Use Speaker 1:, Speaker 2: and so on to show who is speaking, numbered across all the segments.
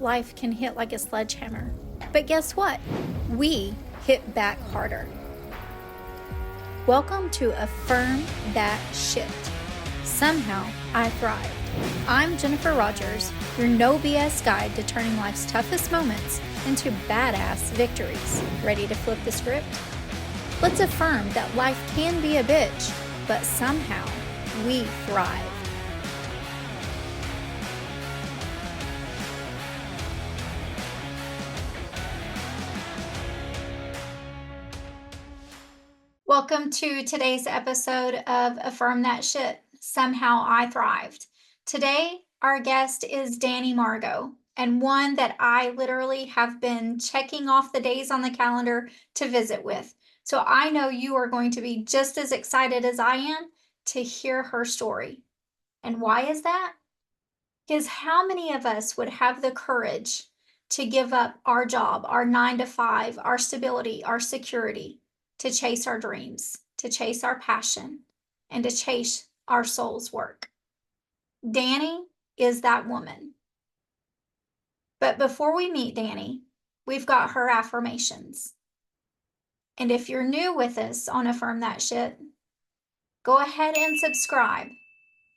Speaker 1: life can hit like a sledgehammer. But guess what? We hit back harder. Welcome to Affirm That Sh. Somehow I Thrive. I'm Jennifer Rogers, your no BS guide to turning life's toughest moments into badass victories. Ready to flip the script? Let's affirm that life can be a bitch, but somehow we thrive. Welcome to today's episode of Affirm That Sh. Somehow I Thrived. Today, our guest is Dani Margeaux, and one that I literally have been checking off the days on the calendar to visit with. So I know you are going to be just as excited as I am to hear her story. And why is that? Because how many of us would have the courage to give up our job, our 9 to 5, our stability, our security, to chase our dreams, to chase our passion, and to chase our soul's work? Dani is that woman. But before we meet Dani, we've got her affirmations. And if you're new with us on Affirm That Shit, go ahead and subscribe,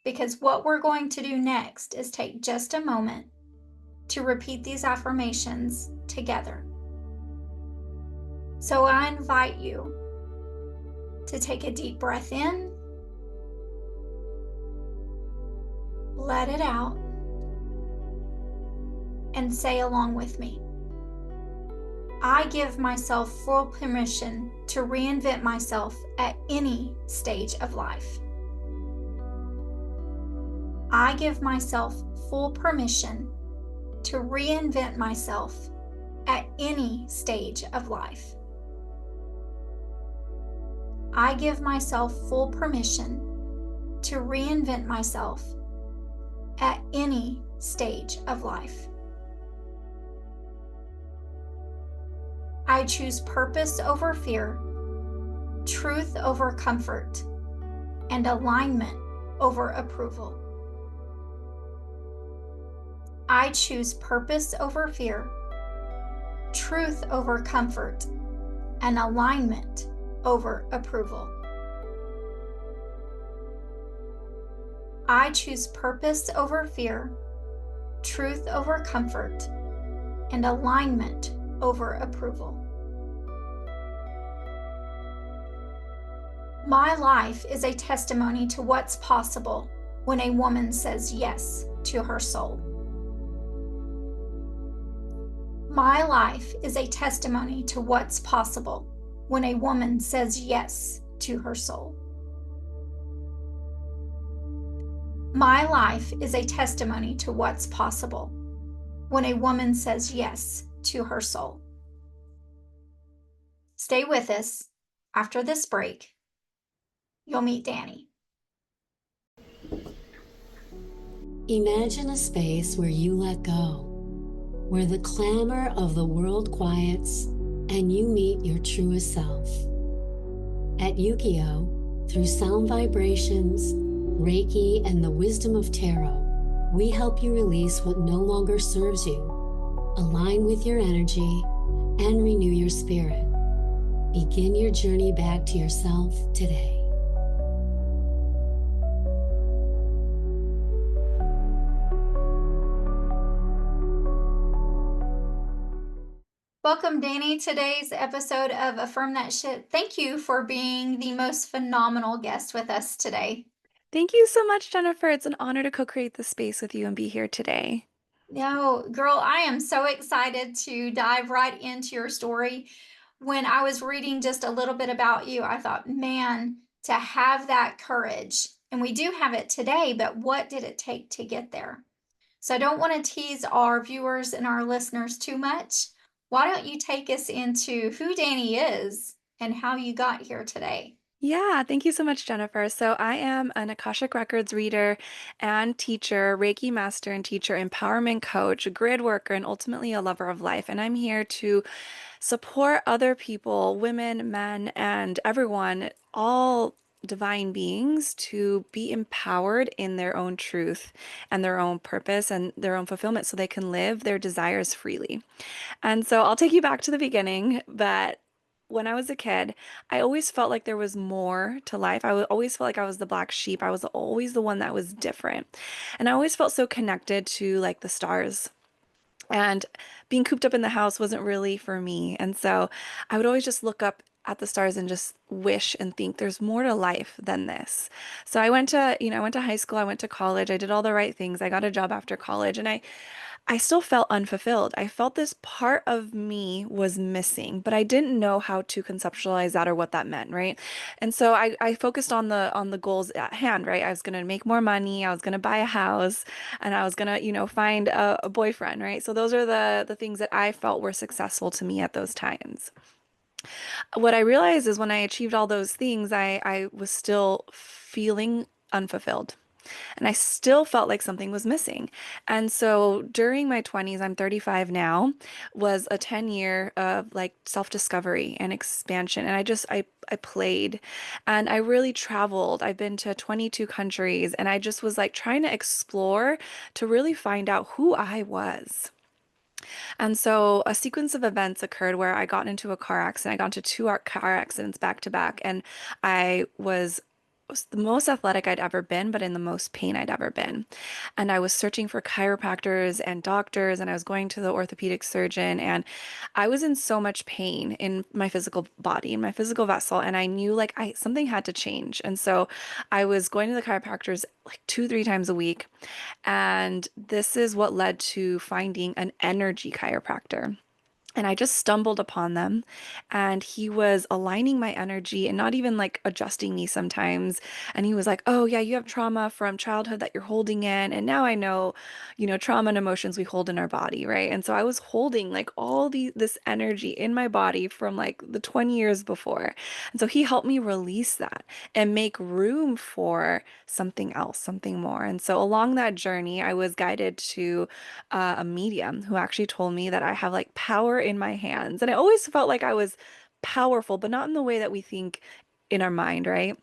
Speaker 1: because what we're going to do next is take just a moment to repeat these affirmations together. So I invite you to take a deep breath in, let it out, and say along with me. I give myself full permission to reinvent myself at any stage of life. I give myself full permission to reinvent myself at any stage of life. I give myself full permission to reinvent myself at any stage of life. I choose purpose over fear, truth over comfort, and alignment over approval. I choose purpose over fear, truth over comfort, and alignment over approval. I choose purpose over fear, truth over comfort, and alignment over approval. My life is a testimony to what's possible when a woman says yes to her soul. My life is a testimony to what's possible when a woman says yes to her soul. My life is a testimony to what's possible when a woman says yes to her soul. Stay with us. After this break, you'll meet Dani.
Speaker 2: Imagine a space where you let go, where the clamor of the world quiets and you meet your truest self. At Yu-Gi-Oh!, through sound vibrations, Reiki, and the wisdom of tarot, we help you release what no longer serves you, align with your energy, and renew your spirit. Begin your journey back to yourself today.
Speaker 1: Welcome, Dani, today's episode of Affirm That Shit. Thank you for being the most phenomenal guest with us today.
Speaker 3: Thank you so much, Jennifer. It's an honor to co-create this space with you and be here today.
Speaker 1: No, girl, I am so excited to dive right into your story. When I was reading just a little bit about you, I thought, man, to have that courage, and we do have it today, but what did it take to get there? So I don't want to tease our viewers and our listeners too much. Why don't you take us into who Dani is and how you got here today?
Speaker 3: Yeah, thank you so much, Jennifer. So I am an Akashic Records reader and teacher, Reiki master and teacher, empowerment coach, grid worker, and ultimately a lover of life. And I'm here to support other people, women, men, and everyone, all divine beings to be empowered in their own truth and their own purpose and their own fulfillment so they can live their desires freely. And so I'll take you back to the beginning, but when I was a kid, I always felt like there was more to life. always felt like I was the black sheep. I was always the one that was different. And I always felt so connected to like the stars. And being cooped up in the house wasn't really for me. And so I would always just look up at the stars and just wish and think there's more to life than this. So I went to high school, I went to college, I did all the right things. I got a job after college, and I still felt unfulfilled. I felt this part of me was missing, but I didn't know how to conceptualize that or what that meant, right? And so I focused on the goals at hand, right? I was gonna make more money, I was gonna buy a house, and I was gonna, find a boyfriend, right? So those are the things that I felt were successful to me at those times. What I realized is when I achieved all those things, I was still feeling unfulfilled. And I still felt like something was missing. And so during my 20s, I'm 35 now, was a 10-year of like self-discovery and expansion. And I played and I really traveled. I've been to 22 countries and I just was like trying to explore to really find out who I was. And so a sequence of events occurred where I got into a car accident. I got into two car accidents back to back, and I was the most athletic I'd ever been, but in the most pain I'd ever been. And I was searching for chiropractors and doctors, and I was going to the orthopedic surgeon, and I was in so much pain in my physical body, in my physical vessel, and I knew like I something had to change. And so I was going to the chiropractors like 2, 3 times a week. And this is what led to finding an energy chiropractor. And I just stumbled upon them, and he was aligning my energy and not even like adjusting me sometimes. And he was like, "Oh, yeah, you have trauma from childhood that you're holding in." And now I know, trauma and emotions we hold in our body, right? And so I was holding like this energy in my body from like the 20 years before. And so he helped me release that and make room for something else, something more. And so along that journey, I was guided to a medium who actually told me that I have like power in my hands. And I always felt like I was powerful, but not in the way that we think in our mind, right?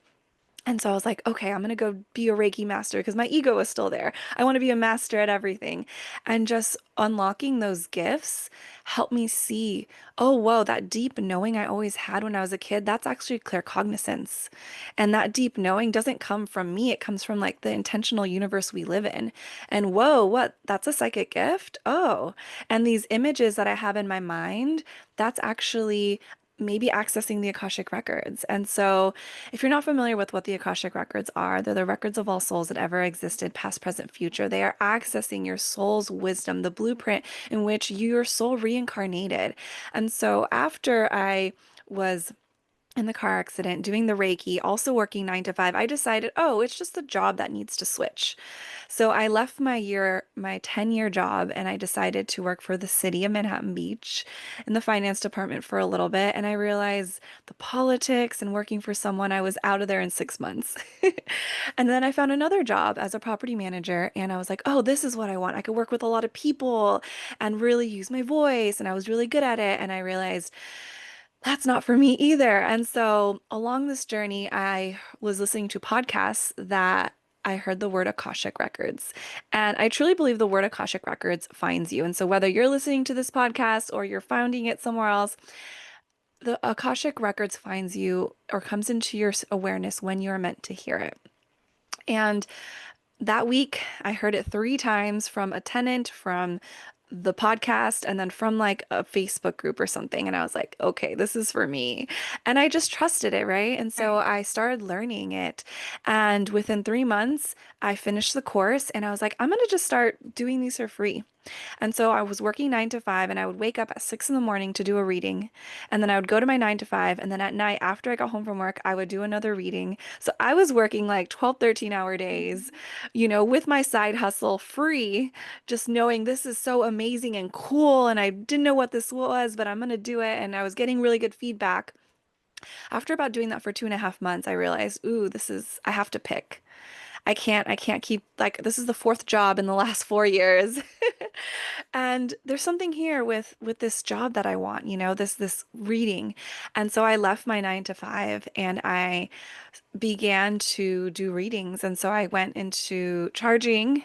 Speaker 3: And so I was like, okay, I'm gonna go be a Reiki master because my ego is still there. I want to be a master at everything. And just unlocking those gifts helped me see, oh, whoa, that deep knowing I always had when I was a kid, that's actually claircognizance. And that deep knowing doesn't come from me, it comes from like the intentional universe we live in. And whoa, what? That's a psychic gift? Oh. And these images that I have in my mind, that's actually maybe accessing the Akashic records. And so if you're not familiar with what the Akashic records are, they're the records of all souls that ever existed, past, present, future. They are accessing your soul's wisdom, the blueprint in which your soul reincarnated. And so after I was in the car accident, doing the Reiki, also working 9 to 5, I decided, oh, it's just a job that needs to switch. So I left my 10-year job, and I decided to work for the city of Manhattan Beach in the finance department for a little bit. And I realized the politics and working for someone, I was out of there in 6 months. And then I found another job as a property manager, and I was like, oh, this is what I want. I could work with a lot of people and really use my voice, and I was really good at it. And I realized, that's not for me either. And so along this journey, I was listening to podcasts that I heard the word Akashic Records. And I truly believe the word Akashic Records finds you. And so whether you're listening to this podcast or you're finding it somewhere else, the Akashic Records finds you or comes into your awareness when you're meant to hear it. And that week, I heard it 3 times from a tenant, from the podcast, and then from like a Facebook group or something. And I was like, okay, this is for me. And I just trusted it, right? And so
Speaker 1: Right.
Speaker 3: I started learning it. And within 3 months, I finished the course, and I was like, I'm going to just start doing these for free. And so I was working 9 to 5, and I would wake up at 6 in the morning to do a reading. And then I would go to my 9 to 5. And then at night, after I got home from work, I would do another reading. So I was working like 12, 13-hour days, with my side hustle free, just knowing this is so amazing and cool. And I didn't know what this was, but I'm going to do it. And I was getting really good feedback. After about doing that for 2.5 months, I realized, ooh, I have to pick. I can't keep, like, this is the fourth job in the last 4 years. And there's something here with this job that I want, this reading. And so I left my 9 to 5 and I began to do readings. And so I went into charging.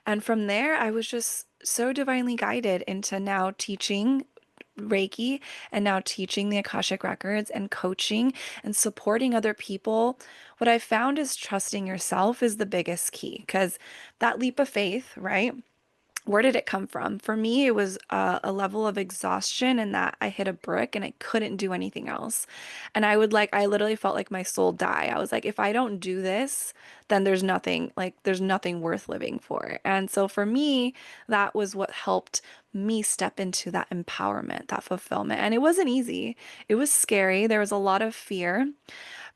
Speaker 3: And from there, I was just so divinely guided into now teaching Reiki and now teaching the Akashic Records and coaching and supporting other people. What I found is trusting yourself is the biggest key, because that leap of faith, right? Where did it come from? For me, it was a level of exhaustion and that I hit a brick and I couldn't do anything else. And I literally felt like my soul die. I was like, if I don't do this, then there's nothing worth living for. And so for me, that was what helped me step into that empowerment, that fulfillment. And it wasn't easy. It was scary. There was a lot of fear,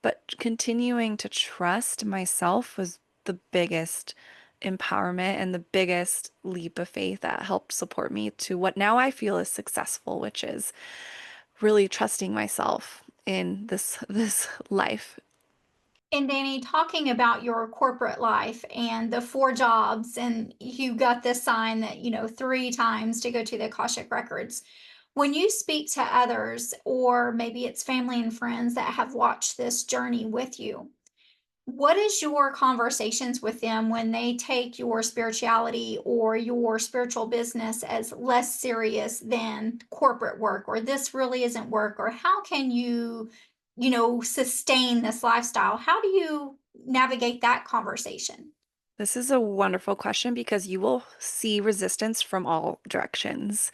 Speaker 3: but continuing to trust myself was the biggest empowerment and the biggest leap of faith that helped support me to what now I feel is successful, which is really trusting myself in this life.
Speaker 1: And Danny, talking about your corporate life and the 4 jobs, and you got this sign that, 3 times to go to the Akashic Records. When you speak to others, or maybe it's family and friends that have watched this journey with you, what is your conversations with them when they take your spirituality or your spiritual business as less serious than corporate work, or this really isn't work, or how can you, sustain this lifestyle? How do you navigate that conversation?
Speaker 3: This is a wonderful question because you will see resistance from all directions.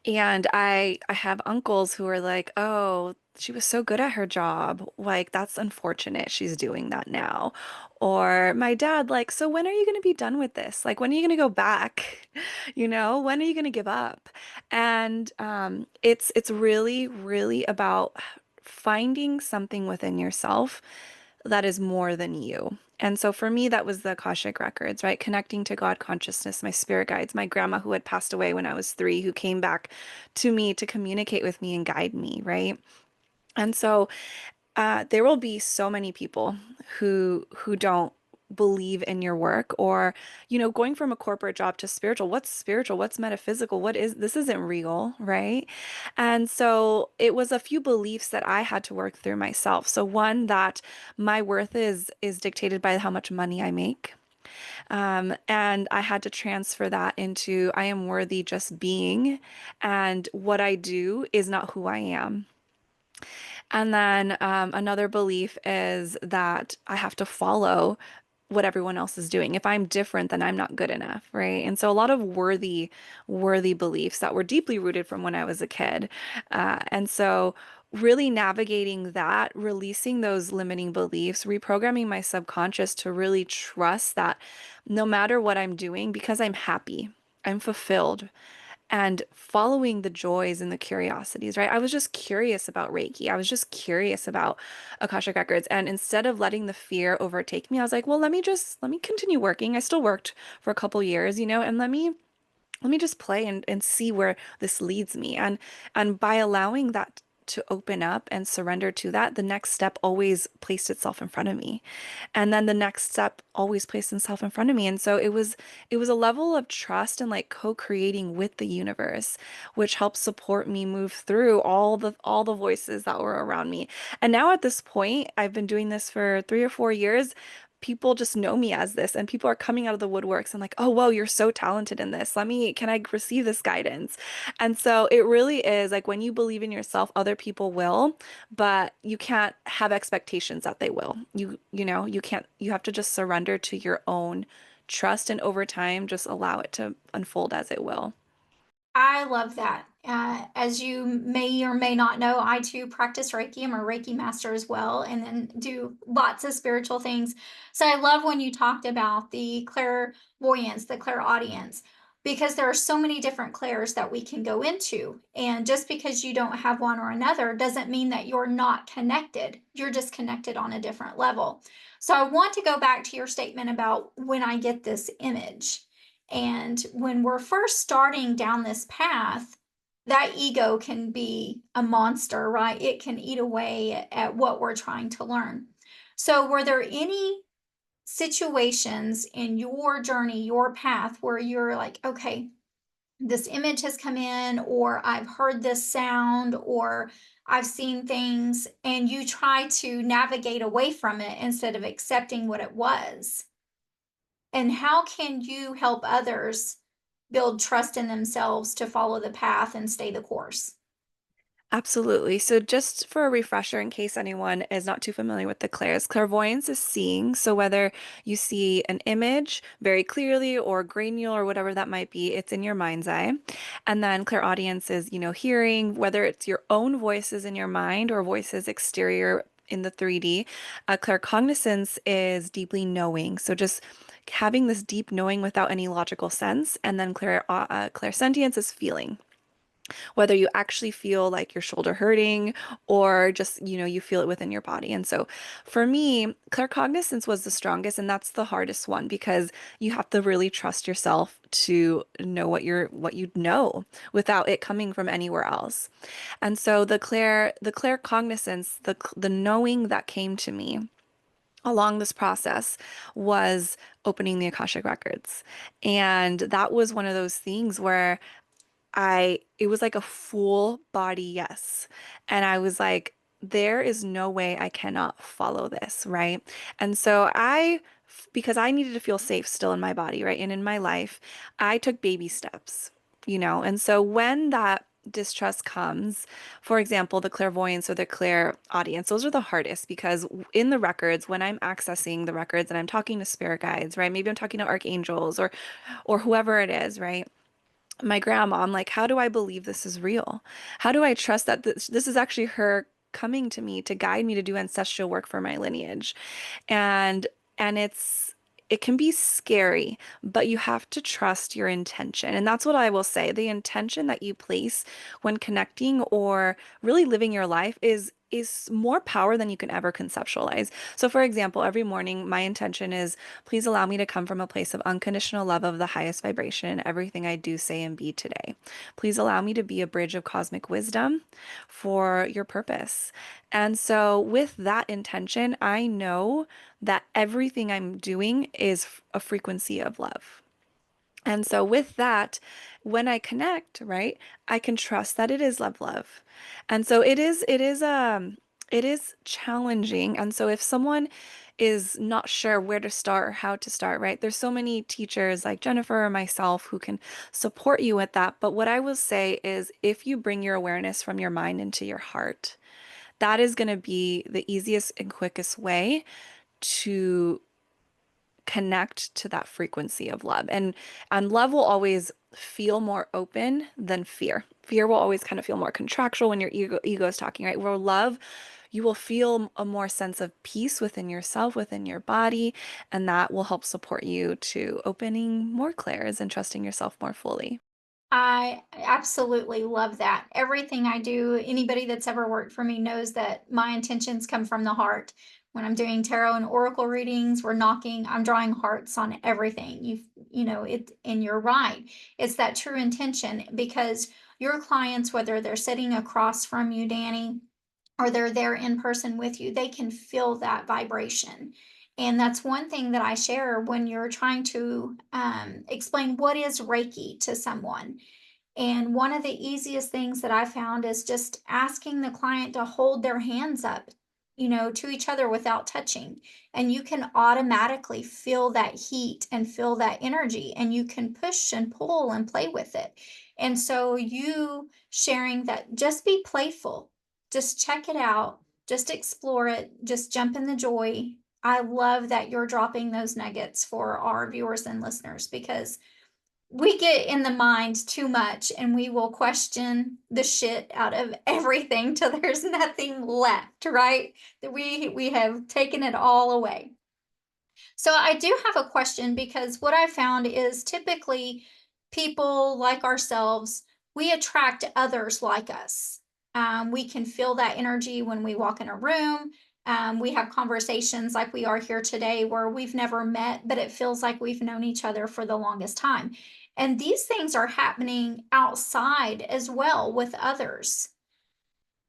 Speaker 3: And I have uncles who are like, "Oh, she was so good at her job. Like, that's unfortunate she's doing that now." Or my dad, like, "So when are you going to be done with this? Like, when are you going to go back? When are you going to give up?" And it's really, really about finding something within yourself that is more than you. And so for me, that was the Akashic Records, right? Connecting to God consciousness, my spirit guides, my grandma who had passed away when I was 3, who came back to me to communicate with me and guide me, right? And so there will be so many people who don't believe in your work, or going from a corporate job to spiritual, what's metaphysical, what is this, isn't real, right? And so it was a few beliefs that I had to work through myself. So one, that my worth is dictated by how much money I make. And I had to transfer that into I am worthy just being, and what I do is not who I am. And then another belief is that I have to follow what everyone else is doing. If I'm different, then I'm not good enough, right? And so a lot of worthy beliefs that were deeply rooted from when I was a kid. And so really navigating that, releasing those limiting beliefs, reprogramming my subconscious to really trust that no matter what I'm doing, because I'm happy, I'm fulfilled, and following the joys and the curiosities, right? I was just curious about Reiki. I was just curious about Akashic Records. And instead of letting the fear overtake me, I was like, well, let me continue working. I still worked for a couple years, and let me just play and see where this leads me. And by allowing that to open up and surrender to that, the next step always placed itself in front of me. And then the next step always placed itself in front of me. And so it was a level of trust and like co-creating with the universe, which helped support me move through all the voices that were around me. And now at this point, I've been doing this for 3 or 4 years. People just know me as this, and people are coming out of the woodworks and like, "Oh, whoa, you're so talented in this. Can I receive this guidance?" And so it really is like when you believe in yourself, other people will, but you can't have expectations that they will. You can't, you have to just surrender to your own trust, and over time just allow it to unfold as it will.
Speaker 1: I love that. As you may or may not know, I too practice Reiki. I'm a Reiki master as well, and then do lots of spiritual things. So I love when you talked about the clairvoyance, the clairaudience, because there are so many different clairs that we can go into. And just because you don't have one or another doesn't mean that you're not connected. You're just connected on a different level. So I want to go back to your statement about when I get this image. And when we're first starting down this path, that ego can be a monster, right? It can eat away at what we're trying to learn. So, were there any situations in your journey, your path where you're like, okay, this image has come in, or I've heard this sound, or I've seen things, and you try to navigate away from it instead of accepting what it was? And how can you help others build trust in themselves to follow the path and stay the course?
Speaker 3: Absolutely. So, just for a refresher, in case anyone is not too familiar with the clairs, clairvoyance is seeing. So, whether you see an image very clearly or granular or whatever that might be, it's in your mind's eye. And then clairaudience is, hearing, whether it's your own voices in your mind or voices exterior in the 3D. Claircognizance is deeply knowing. So, just having this deep knowing without any logical sense. And then clairsentience is feeling, whether you actually feel like your shoulder hurting or just, you feel it within your body. And so for me, claircognizance was the strongest, and that's the hardest one because you have to really trust yourself to know what you know without it coming from anywhere else. And so the claircognizance, the knowing that came to me along this process was opening the Akashic records. And that was one of those things where it was like a full body yes. And I was like, there is no way I cannot follow this, right? And so because I needed to feel safe still in my body, right? And in my life, I took baby steps, And so when that distrust comes, for example, the clairvoyance or the clair audience, those are the hardest because in the records, when I'm accessing the records and I'm talking to spirit guides, right? Maybe I'm talking to archangels or whoever it is, right? My grandma, I'm like, how do I believe this is real? How do I trust that this is actually her coming to me to guide me to do ancestral work for my lineage? And and it can be scary, but you have to trust your intention. And that's what I will say. The intention that you place when connecting or really living your life is more power than you can ever conceptualize. So for example, every morning my intention is please allow me to come from a place of unconditional love of the highest vibration in everything I do, say, and be today. Please allow me to be a bridge of cosmic wisdom for your purpose. And so, with that intention, I know that everything I'm doing is a frequency of love. And so, with that, when I connect, right, I can trust that it is love. And so it is challenging. And so if someone is not sure where to start or how to start, right, there's so many teachers like Jennifer or myself who can support you with that. But what I will say is if you bring your awareness from your mind into your heart, that is going to be the easiest and quickest way to connect to that frequency of love. And love will always feel more open than fear. Fear will always kind of feel more contractual when your ego is talking, right? Where love, you will feel a more sense of peace within yourself, within your body, and that will help support you to opening more clairs and trusting yourself more fully.
Speaker 1: I absolutely love that. Everything I do, anybody that's ever worked for me knows that my intentions come from the heart. When I'm doing tarot and oracle readings, I'm drawing hearts on everything. And you're right. It's that true intention because your clients, whether they're sitting across from you, Dani, or they're there in person with you, they can feel that vibration. And that's one thing that I share when you're trying to explain what is Reiki to someone. And one of the easiest things that I found is just asking the client to hold their hands up, to each other without touching. And you can automatically feel that heat and feel that energy, and you can push and pull and play with it. And so, you sharing that, just be playful, just check it out, just explore it, just jump in the joy. I love that you're dropping those nuggets for our viewers and listeners because we get in the mind too much and we will question the shit out of everything till there's nothing left, right? That we have taken it all away. So I do have a question because what I found is typically people like ourselves, we attract others like us. We can feel that energy when we walk in a room. We have conversations like we are here today where we've never met, but it feels like we've known each other for the longest time. And these things are happening outside as well with others.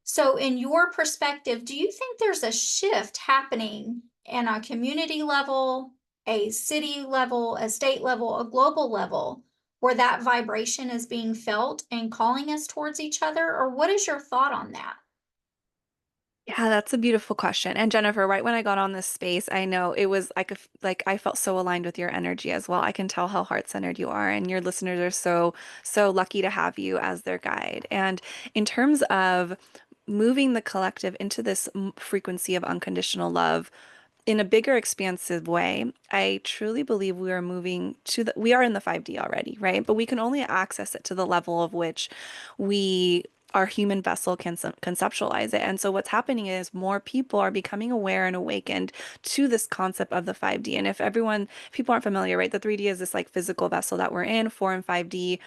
Speaker 1: So, in your perspective, do you think there's a shift happening in a community level? a city level, a state level, a global level, where that vibration is being felt and calling us towards each other? Or what is your thought on that?
Speaker 3: Yeah, that's a beautiful question. And Jennifer, right when I got on this space, I know it was like like I felt so aligned with your energy as well. I can tell how heart-centered you are, and your listeners are so lucky to have you as their guide. And in terms of moving the collective into this frequency of unconditional love, in a bigger expansive way, I truly believe we are moving to we are in the 5D already, right? But we can only access it to the level of which we our human vessel can conceptualize it. And so what's happening is more people are becoming aware and awakened to this concept of the 5D. And if people aren't familiar, right? The 3D is this like physical vessel that we're in. 4 and 5D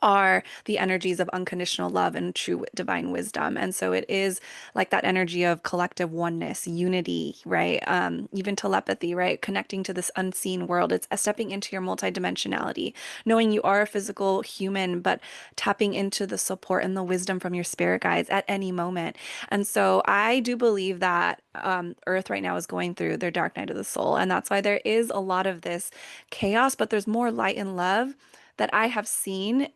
Speaker 3: are the energies of unconditional love and true divine wisdom. And so it is like that energy of collective oneness, unity, right? Even telepathy, right? Connecting to this unseen world. It's stepping into your multidimensionality, knowing you are a physical human, but tapping into the support and the wisdom from your spirit guides at any moment. And so I do believe that Earth right now is going through their dark night of the soul. And that's why there is a lot of this chaos, but there's more light and love that I have seen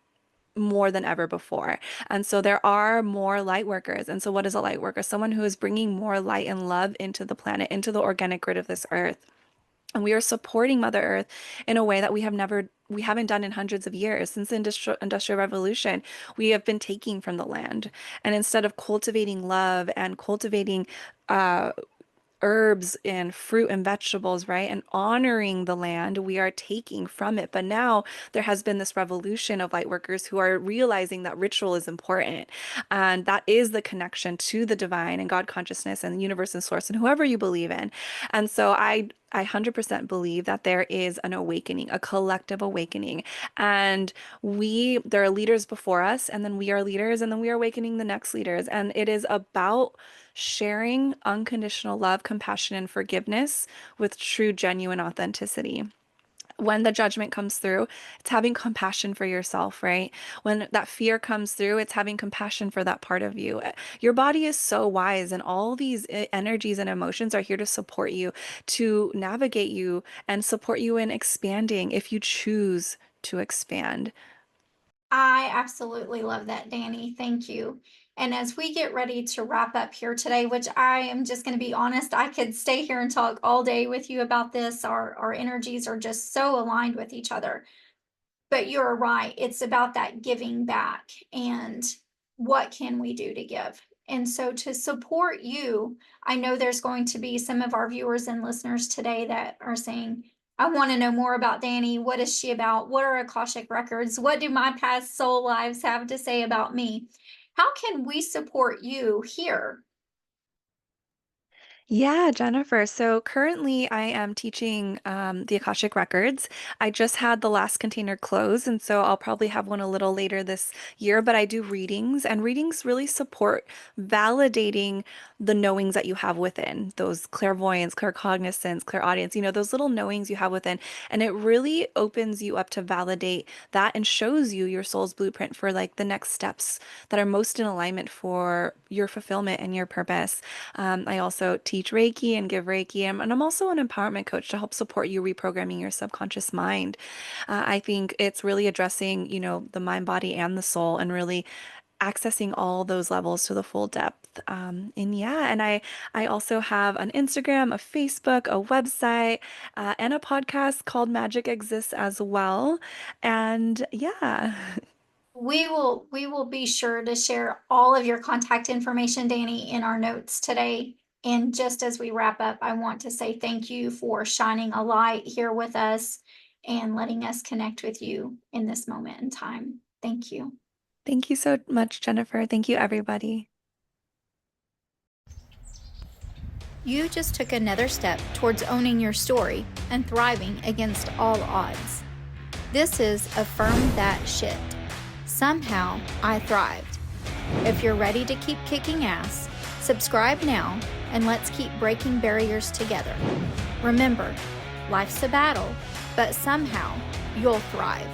Speaker 3: more than ever before. And so there are more light workers. And so what is a light worker? Someone who is bringing more light and love into the planet, into the organic grid of this earth. And we are supporting Mother Earth in a way that we haven't done in hundreds of years. Since the Industrial Revolution, we have been taking from the land. And instead of cultivating love and cultivating uh, herbs and fruit and vegetables, right? And honoring the land, we are taking from it. But now there has been this revolution of light workers who are realizing that ritual is important. And that is the connection to the divine and God consciousness and the universe and source and whoever you believe in. And so I 100% believe that there is an awakening, a collective awakening. And there are leaders before us, and then we are leaders, and then we are awakening the next leaders. And it is about sharing unconditional love, compassion, and forgiveness with true, genuine authenticity. When the judgment comes through, it's having compassion for yourself, right? When that fear comes through, it's having compassion for that part of you. Your body is so wise, and all these energies and emotions are here to support you, to navigate you, and support you in expanding if you choose to expand.
Speaker 1: I absolutely love that, Dani. Thank you. And as we get ready to wrap up here today, which I am just going to be honest, I could stay here and talk all day with you about this. Our energies are just so aligned with each other. But you're right. It's about that giving back and what can we do to give? And so to support you, I know there's going to be some of our viewers and listeners today that are saying, I want to know more about Dani. What is she about? What are Akashic records? What do my past soul lives have to say about me? How can we support you here?
Speaker 3: Yeah, Jennifer. So currently I am teaching the Akashic Records. I just had the last container close, and so I'll probably have one a little later this year, but I do readings, and readings really support validating the knowings that you have within, those clairvoyance, claircognizance, clairaudience, those little knowings you have within. And it really opens you up to validate that and shows you your soul's blueprint for like the next steps that are most in alignment for your fulfillment and your purpose. I also teach Reiki and give Reiki, and I'm also an empowerment coach to help support you reprogramming your subconscious mind. I think it's really addressing, the mind, body, and the soul, and really accessing all those levels to the full depth. And I also have an Instagram, a Facebook, a website, and a podcast called Magic Exists as well. And yeah.
Speaker 1: We will be sure to share all of your contact information, Dani, in our notes today. And just as we wrap up, I want to say thank you for shining a light here with us and letting us connect with you in this moment in time. Thank you.
Speaker 3: Thank you so much, Jennifer. Thank you, everybody.
Speaker 1: You just took another step towards owning your story and thriving against all odds. This is Affirm That Shit. Somehow I thrived. If you're ready to keep kicking ass, subscribe now and let's keep breaking barriers together. Remember, life's a battle, but somehow you'll thrive.